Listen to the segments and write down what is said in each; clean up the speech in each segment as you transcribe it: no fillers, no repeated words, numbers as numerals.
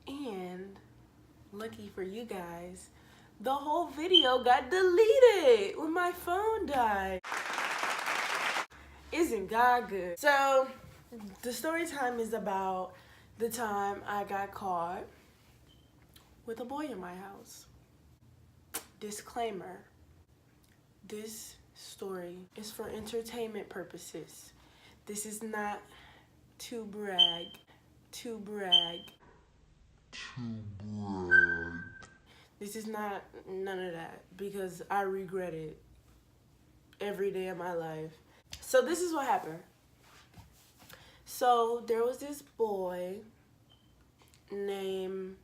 And lucky for you guys, the whole video got deleted when my phone died. Isn't God good? So the story time is about the time I got caught with a boy in my house. Disclaimer, this story is for entertainment purposes. This is not to brag. This is not none of that, because I regret it every day of my life. So this is what happened. So there was this boy named,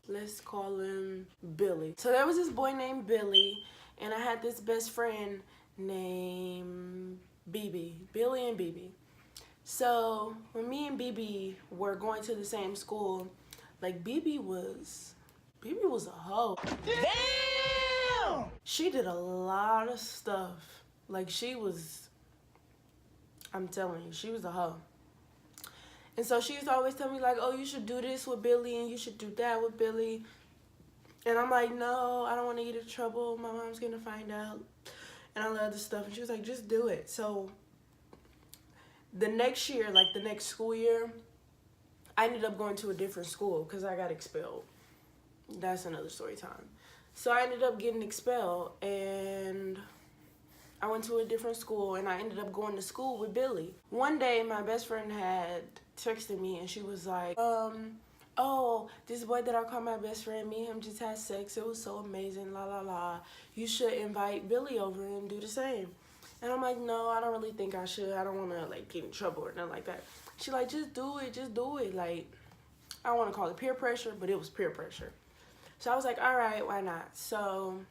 let's call him Billy. So there was this boy named Billy, and I had this best friend named BB, Billy and BB. So when me and BB were going to the same school, like BB was a hoe. Damn! She did a lot of stuff. Like I'm telling you, she was a hoe. And so she used to always tell me like, oh, you should do this with Billy and you should do that with Billy. And I'm like, no, I don't want to get in trouble. My mom's going to find out. And all the other stuff. And she was like, just do it. So the next year, like the next school year, I ended up going to a different school because I got expelled. That's another story time. So I ended up getting expelled, and I went to a different school, and I ended up going to school with Billy. One day, my best friend had texted me, and she was like, oh, this boy that I call my best friend, me and him just had sex. It was so amazing, la, la, la. You should invite Billy over and do the same. And I'm like, no, I don't really think I should. I don't want to, like, get in trouble or nothing like that. She like, just do it. Like, I don't want to call it peer pressure, but it was peer pressure. So I was like, all right, why not? So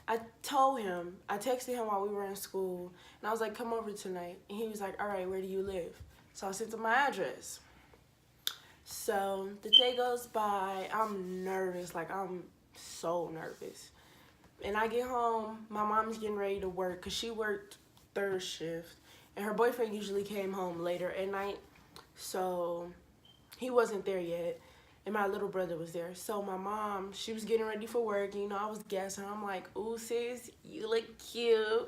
I told him, I texted him while we were in school, and I was like, come over tonight. And he was like, all right, where do you live? So I sent him my address. So the day goes by, I'm nervous, like I'm so nervous. And I get home, my mom's getting ready to work because she worked third shift. And her boyfriend usually came home later at night, so he wasn't there yet. And my little brother was there. So my mom, she was getting ready for work. You know, I was gassing her. I'm like, ooh, sis, you look cute.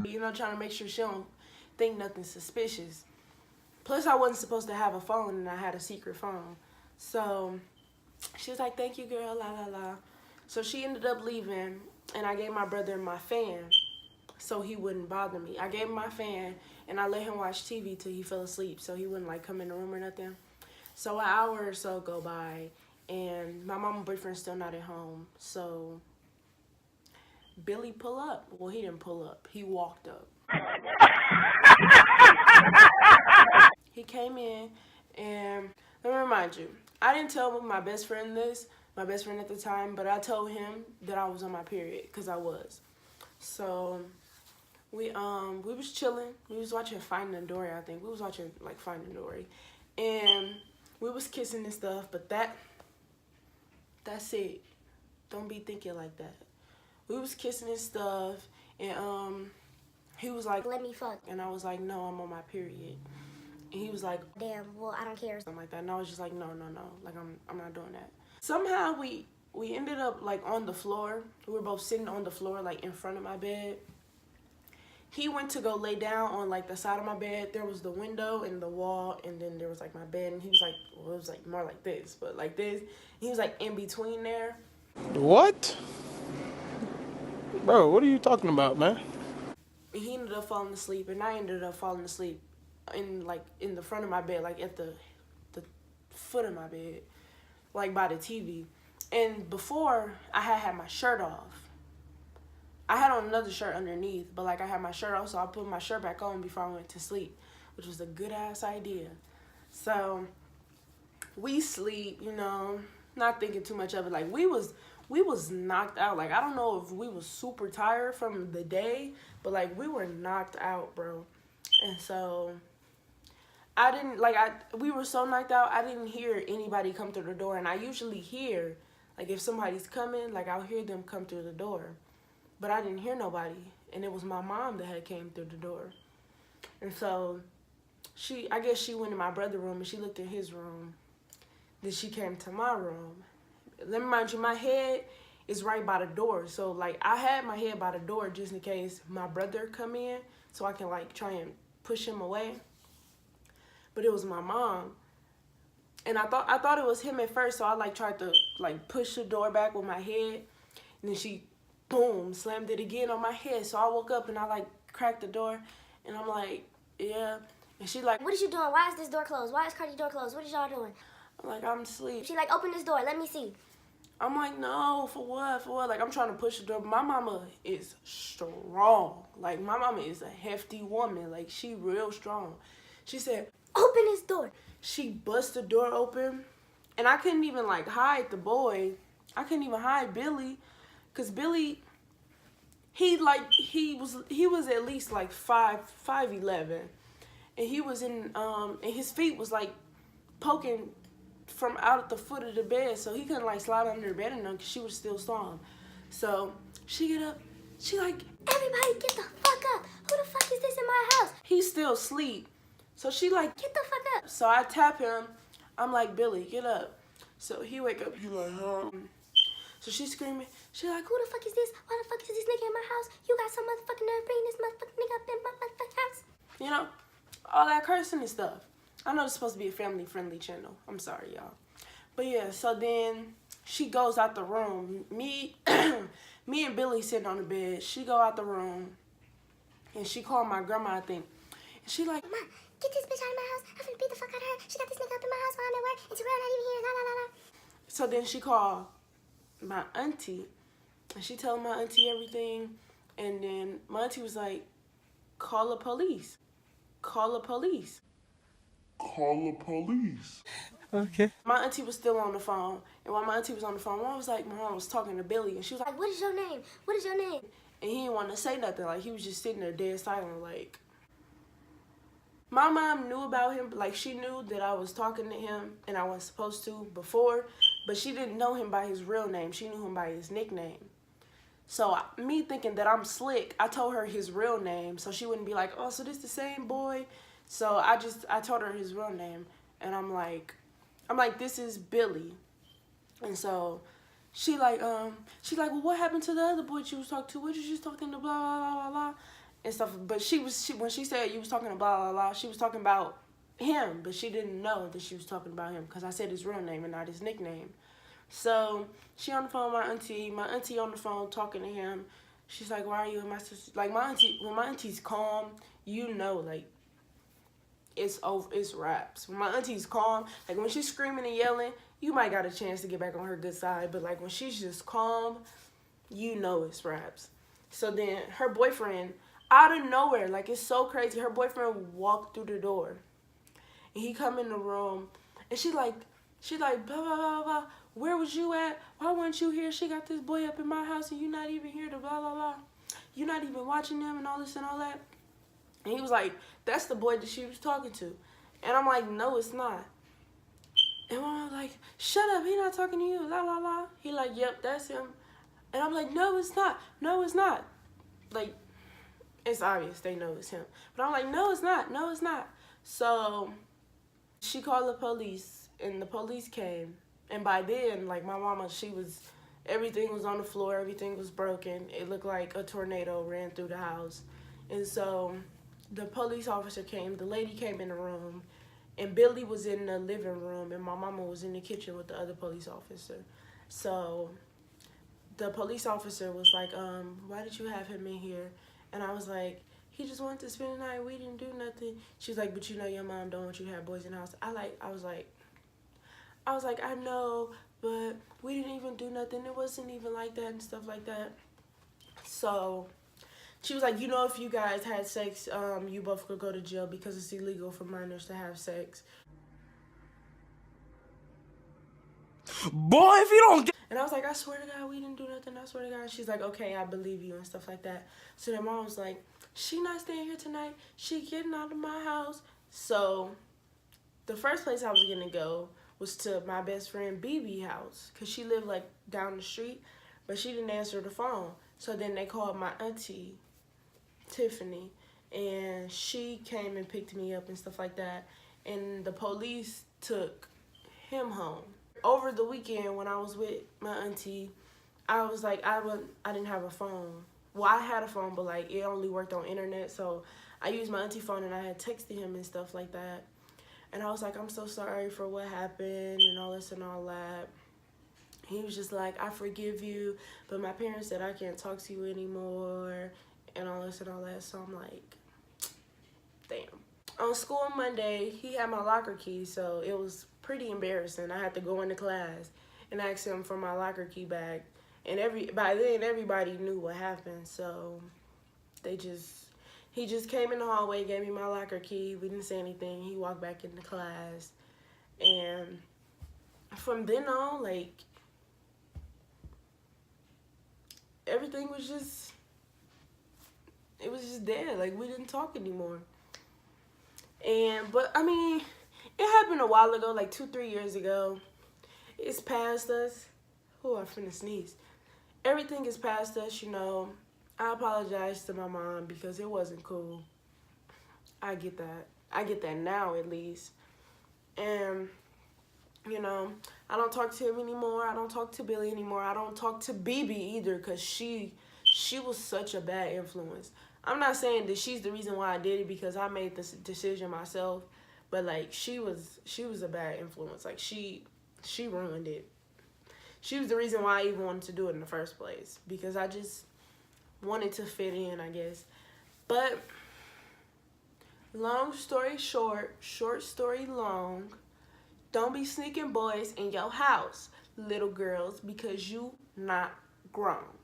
You know, trying to make sure she don't think nothing suspicious. Plus, I wasn't supposed to have a phone, and I had a secret phone. So she was like, thank you, girl, la, la, la. So she ended up leaving, and I gave my brother my fan so he wouldn't bother me. I gave him my fan, and I let him watch TV till he fell asleep so he wouldn't, like, come in the room or nothing. So an hour or so go by, and my mom and boyfriend's still not at home. So Billy pull up. Well, he didn't pull up. He walked up. He came in, and let me remind you, I didn't tell my best friend this, my best friend at the time, but I told him that I was on my period, because I was. So we was chilling. We was watching Finding Dory, I think. We was watching, like, Finding Dory. And we was kissing and stuff, but that's it. Don't be thinking like that. We was kissing and stuff, and he was like, let me fuck. And I was like, no, I'm on my period. And he was like, damn, well, I don't care. Something like that. And I was just like, no. Like, I'm not doing that. Somehow we ended up, like, on the floor. We were both sitting on the floor, like, in front of my bed. He went to go lay down on, like, the side of my bed. There was the window and the wall, and then there was, like, my bed. And he was like, well, it was, like, more like this, but like this. He was, like, in between there. What? Bro, what are you talking about, man? And he ended up falling asleep, and I ended up falling asleep in the front of my bed, like, at the foot of my bed, like, by the TV. And before, I had my shirt off. I had on another shirt underneath, but, like, I had my shirt off, so I put my shirt back on before I went to sleep, which was a good-ass idea. So we sleep, you know, not thinking too much of it. Like, we was knocked out. Like, I don't know if we was super tired from the day, but, like, we were knocked out, bro. And so I didn't, like, we were so knocked out, I didn't hear anybody come through the door. And I usually hear, like, if somebody's coming, like, I'll hear them come through the door. But I didn't hear nobody. And it was my mom that had came through the door. And so I guess she went in my brother's room and she looked in his room. Then she came to my room. Let me remind you, my head is right by the door. So like I had my head by the door just in case my brother come in, so I can like try and push him away. But it was my mom. And I thought it was him at first, so I like tried to like push the door back with my head. And then she, boom, slammed it again on my head. So I woke up and I like cracked the door. And I'm like, yeah. And she like, what is you doing? Why is this door closed? Why is Cardi's door closed? What is y'all doing? I'm like, I'm asleep. She like, open this door. Let me see. I'm like, no, for what? For what? Like, I'm trying to push the door. My mama is strong. Like, my mama is a hefty woman. Like, she real strong. She said, open this door. She bust the door open. And I couldn't even, like, hide the boy. I couldn't even hide Billy. Because Billy, he was at least, like, 5'11". And he was in, and his feet was, like, poking from out at the foot of the bed, so he couldn't like slide under the bed or nothing because she was still strong. So she get up, she like, everybody get the fuck up. Who the fuck is this in my house? He's still asleep. So she like, get the fuck up. So I tap him. I'm like, Billy, get up. So he wake up. He like, huh? So she's screaming. She like, who the fuck is this? Why the fuck is this nigga in my house? You got some motherfucking nerve bringing this motherfucking nigga up in my motherfucking house. You know, all that cursing and stuff. I know it's supposed to be a family-friendly channel. I'm sorry, y'all. But yeah, so then she goes out the room. Me and Billy sitting on the bed. She go out the room, and she called my grandma, I think. And she like, Mama, get this bitch out of my house. I'm finna beat the fuck out of her. She got this nigga up in my house while I'm at work, and Terrell not even here. La la la la. So then she called my auntie, and she told my auntie everything. And then my auntie was like, call the police. Call the police. Call the police. Okay. My auntie was still on the phone, and while my auntie was on the phone, my mom was talking to Billy, and she was like, what is your name? What is your name? And he didn't want to say nothing. Like, he was just sitting there dead silent. Like, my mom knew about him. Like, she knew that I was talking to him, and I wasn't supposed to before, but she didn't know him by his real name. She knew him by his nickname. So me thinking that I'm slick, I told her his real name, so she wouldn't be like, oh, so this the same boy? So I told her his real name, and I'm like, this is Billy. And so she like, well, what happened to the other boy that you was talking to? What you just talking to, blah, blah, blah, blah, blah, and stuff. But when she said you was talking to blah, blah, blah, she was talking about him, but she didn't know that she was talking about him because I said his real name and not his nickname. So she on the phone with my auntie on the phone talking to him. She's like, why are you in my sister? Like, my auntie, when my auntie's calm, you know, like, it's over, it's raps. When my auntie's calm, like when she's screaming and yelling, you might got a chance to get back on her good side. But like when she's just calm, you know it's raps. So then her boyfriend, out of nowhere, like it's so crazy, her boyfriend walked through the door. And he come in the room, and she like, blah, blah, blah, blah. Where was you at? Why weren't you here? She got this boy up in my house, and you not even here to blah, blah, blah. You not even watching them and all this and all that. And he was like, that's the boy that she was talking to. And I'm like, no, it's not. And my mom was like, shut up, he not talking to you, la, la, la. He like, yep, that's him. And I'm like, no, it's not. No, it's not. Like, it's obvious they know it's him. But I'm like, no, it's not. No, it's not. So she called the police, and the police came. And by then, like, my mama, everything was on the floor. Everything was broken. It looked like a tornado ran through the house. And so the police officer came, the lady came in the room, and Billy was in the living room, and my mama was in the kitchen with the other police officer. So the police officer was like, why did you have him in here? And I was like, he just wanted to spend the night. We didn't do nothing. She was like, but you know your mom don't want you to have boys in the house. I was like, I know, but we didn't even do nothing. It wasn't even like that and stuff like that. So she was like, you know, if you guys had sex, you both could go to jail because it's illegal for minors to have sex. Boy, if you don't get... And I was like, I swear to God, we didn't do nothing. I swear to God. And she's like, okay, I believe you and stuff like that. So then mom was like, she not staying here tonight. She getting out of my house. So the first place I was going to go was to my best friend BB house because she lived like down the street, but she didn't answer the phone. So then they called my auntie Tiffany, and she came and picked me up and stuff like that. And the police took him home. Over the weekend when I was with my auntie, I was like, I didn't have a phone. Well, I had a phone, but like it only worked on internet, so I used my auntie phone and I had texted him and stuff like that. And I was like, I'm so sorry for what happened and all this and all that. He was just like, I forgive you, but my parents said I can't talk to you anymore and all this and all that. So I'm like, damn. On school Monday, he had my locker key, so it was pretty embarrassing. I had to go into class and ask him for my locker key back. And by then, everybody knew what happened, so he just came in the hallway, gave me my locker key. We didn't say anything. He walked back into class. And from then on, like, everything was just, it was just dead. Like, we didn't talk anymore. But I mean, it happened a while ago, like 2-3 years ago. It's past us. Oh, I'm finna sneeze. Everything is past us, you know. I apologize to my mom because it wasn't cool. I get that. I get that now, at least. And, you know, I don't talk to him anymore. I don't talk to Billy anymore. I don't talk to BB either because she was such a bad influence. I'm not saying that she's the reason why I did it because I made this decision myself. But, like, she was a bad influence. Like, she ruined it. She was the reason why I even wanted to do it in the first place. Because I just wanted to fit in, I guess. But long story short, short story long, don't be sneaking boys in your house, little girls, because you not grown.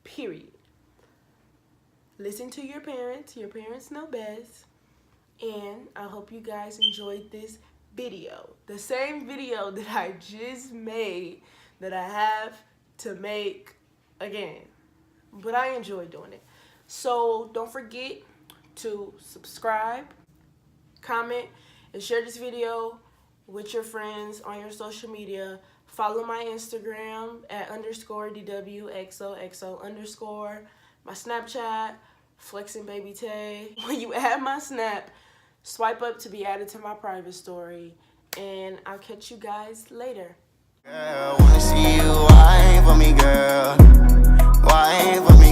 Period. Listen to your parents. Your parents know best. And I hope you guys enjoyed this video. The same video that I just made that I have to make again. But I enjoy doing it. So don't forget to subscribe, comment, and share this video with your friends on your social media. Follow my Instagram at _DWXOXO_. My Snapchat, FlexingBabyTay. When you add my Snap, swipe up to be added to my private story. And I'll catch you guys later. Girl, wanna see you wine for me, girl. Wine for me.